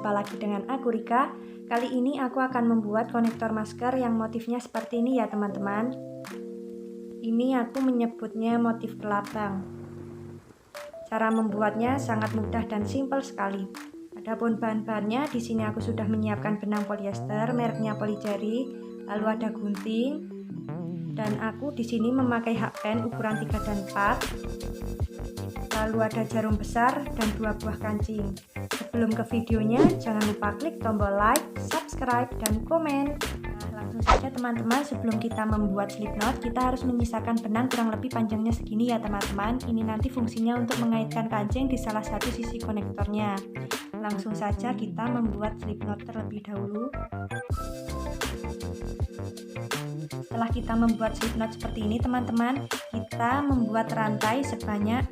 Jumpa lagi dengan aku Rika. Kali ini aku akan membuat konektor masker yang motifnya seperti ini ya teman-teman. Ini aku menyebutnya motif kelabang. Cara membuatnya sangat mudah dan simpel sekali. Adapun bahan-bahannya, di sini aku sudah menyiapkan benang polyester mereknya Polyjari, lalu ada gunting, dan aku di sini memakai hakpen ukuran 3 dan 4. Lalu ada jarum besar dan 2 buah kancing. Sebelum ke videonya, jangan lupa klik tombol like, subscribe, dan komen. Nah, langsung saja teman-teman, sebelum kita membuat slipknot, kita harus menyisakan benang kurang lebih panjangnya segini ya teman-teman. Ini nanti fungsinya untuk mengaitkan kancing di salah satu sisi konektornya. Langsung saja kita membuat slipknot terlebih dahulu. Setelah kita membuat slipknot seperti ini teman-teman, kita membuat rantai sebanyak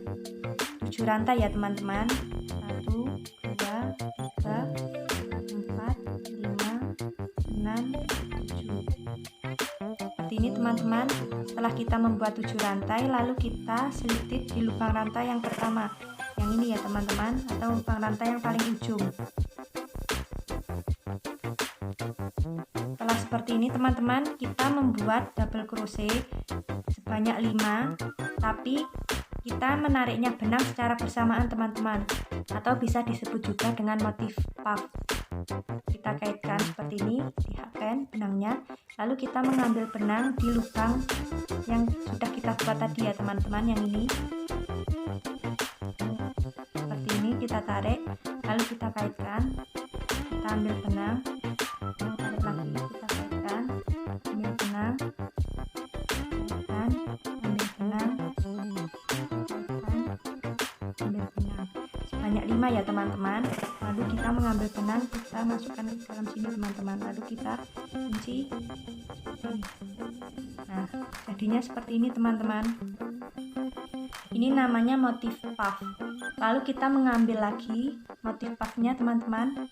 7 rantai ya teman-teman. 1, 2, 3, 4, 5, 6, 7. Seperti ini teman-teman. Setelah kita membuat 7 rantai, lalu kita selipit di lubang rantai yang pertama. Yang ini ya teman-teman, atau lubang rantai yang paling ujung. Setelah seperti ini teman-teman, kita membuat double crochet sebanyak 5, tapi kita menariknya benang secara bersamaan teman-teman, atau bisa disebut juga dengan motif puff. Kita kaitkan seperti ini di hakpen benangnya, lalu kita mengambil benang di lubang yang sudah kita buat tadi ya teman-teman, yang ini. Seperti ini kita tarik, lalu kita kaitkan, kita ambil benang, tarik lagi, kita kaitkan, ambil benang, kaitkan, ambil benang, ambil benang, sebanyak 5 ya teman-teman. Lalu kita mengambil benang, kita masukkan ke dalam sini teman-teman, lalu kita kunci seperti ini. Nah, jadinya seperti ini teman-teman. Ini namanya motif puff. Lalu kita mengambil lagi motif puffnya teman-teman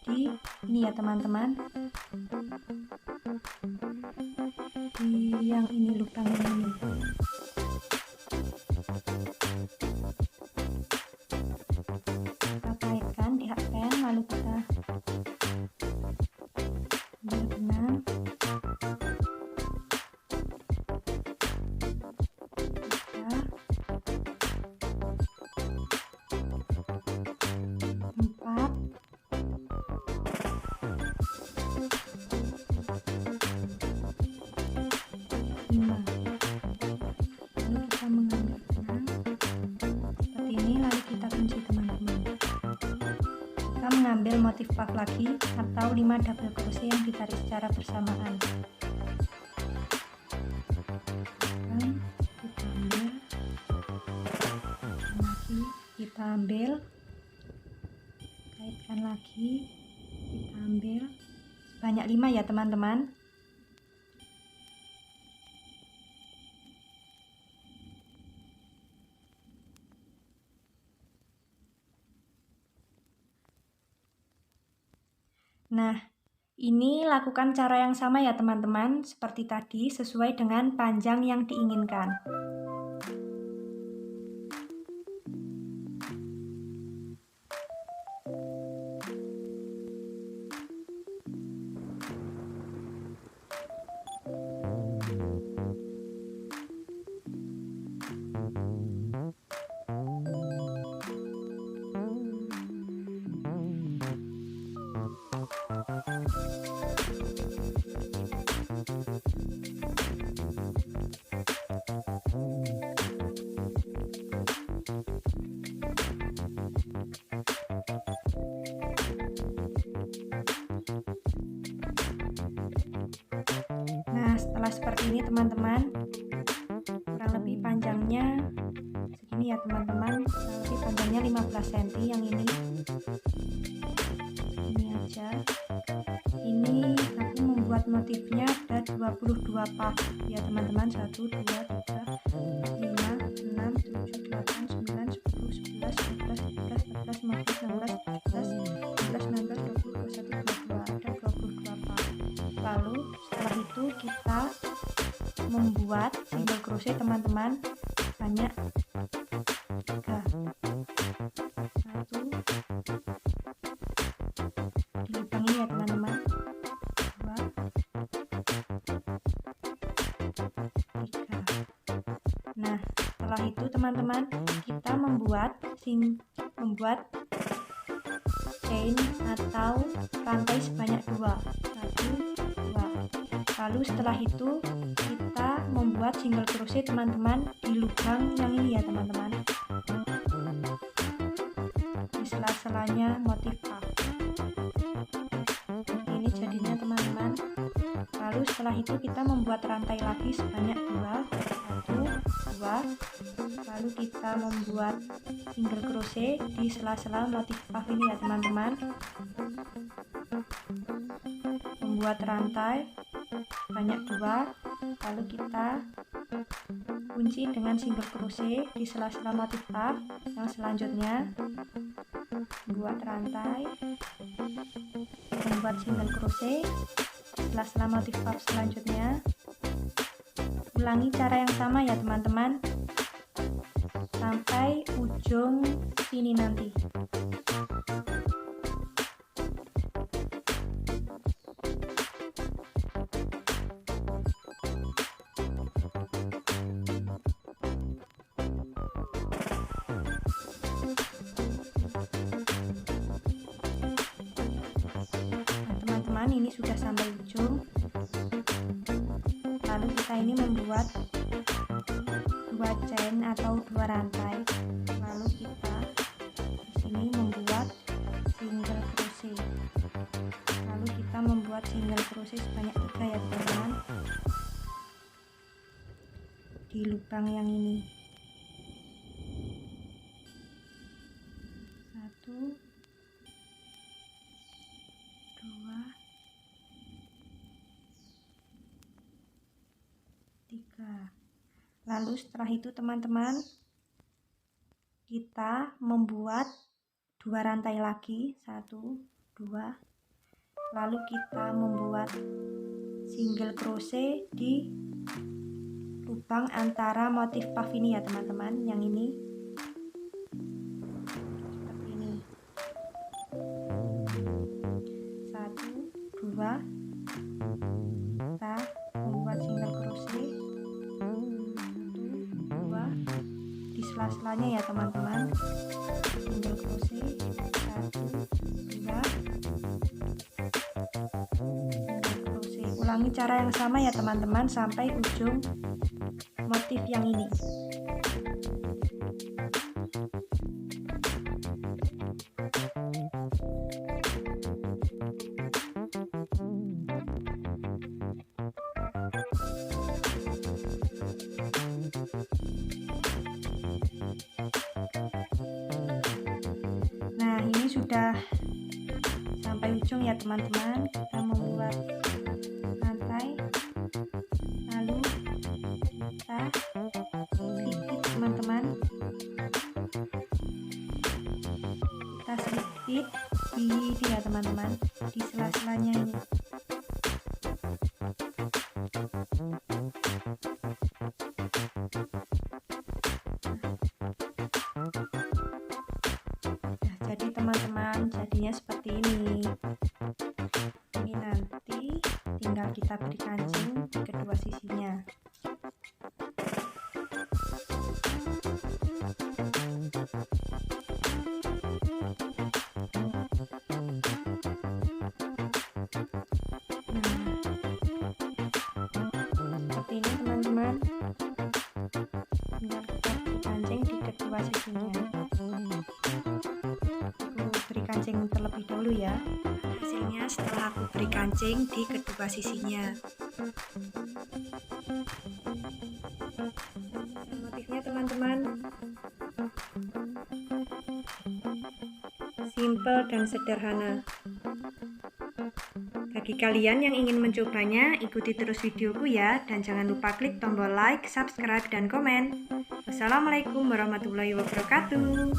di ini ya teman-teman, di yang ini, lubang ini. Kita kaitkan di hakpen, lalu kita ambil benang, lalu kita mengambil benang seperti ini, lalu kita kunci teman-teman. Kita mengambil motif puff lagi atau 5 double crochet yang ditarik secara bersamaan. Kita ambil, kaitkan lagi, kita ambil sebanyak 5 ya teman-teman. Nah, ini lakukan cara yang sama ya teman-teman, seperti tadi, sesuai dengan panjang yang diinginkan. Nah, setelah seperti ini teman-teman, kurang lebih panjangnya segini ya teman-teman, kurang lebih panjangnya 15 cm yang ini aja. Ini aku membuat motifnya ada 22 puff ya teman-teman, 1, 2, 3, 4, 5, 6, 7, 8, 9, 10, 11, 12, 13, 14, 15, 16, 17, 18, 19, 20, 21, 22, ada 22 puff. Lalu setelah itu kita membuat single crochet teman-teman banyak 3, 1, teman-teman, kita membuat chain atau rantai sebanyak 2. 1, 2. Lalu setelah itu kita membuat single crochet teman-teman di lubang yang ini ya teman-teman, di sela-selanya motif puff. Ini jadinya teman-teman. Lalu setelah itu kita membuat rantai lagi sebanyak 2. 1, 2. Lalu kita membuat single crochet di sela-sela motif puff ini ya teman-teman. Membuat rantai banyak 2, lalu kita kunci dengan single crochet di sela-sela motif puff. Yang selanjutnya buat rantai, membuat single crochet di sela-sela motif puff selanjutnya. Ulangi cara yang sama ya teman-teman sampai ujung sini nanti. Teman-teman, ini sudah sampai ujung. Lalu kita ini membuat 2 chain atau 2 rantai. Lalu kita di sini membuat single crochet. Lalu kita membuat single crochet sebanyak 3 ya teman-teman, di lubang yang ini. 1, 2, 3. Lalu setelah itu teman-teman, kita membuat 2 rantai lagi, 1, 2. Lalu kita membuat single crochet di lubang antara motif puff ini ya teman-teman, yang ini seperti ini. 1, 2. Kita membuat single crochet di sela-selanya ya teman-teman. Single crochet 1, 2, single crochet. Ulangi cara yang sama ya teman-teman sampai ujung motif yang ini. Nah, ini sudah sampai ujung ya teman-teman. Kita membuat rantai, lalu kita selipit teman-teman. Kita selipit di ini ya teman-teman, di sela-selanya ini. Jadi teman-teman, jadinya seperti ini. Ini nanti tinggal kita beri kancing di kedua sisinya. Seperti ini teman-teman. Tinggal kita beri kancing di kedua sisinya. Beri kancing terlebih dahulu ya. Hasilnya setelah aku beri kancing di kedua sisinya. Motifnya teman-teman simple dan sederhana. Bagi kalian yang ingin mencobanya, ikuti terus videoku ya, dan jangan lupa klik tombol like, subscribe, dan komen. Wassalamualaikum warahmatullahi wabarakatuh.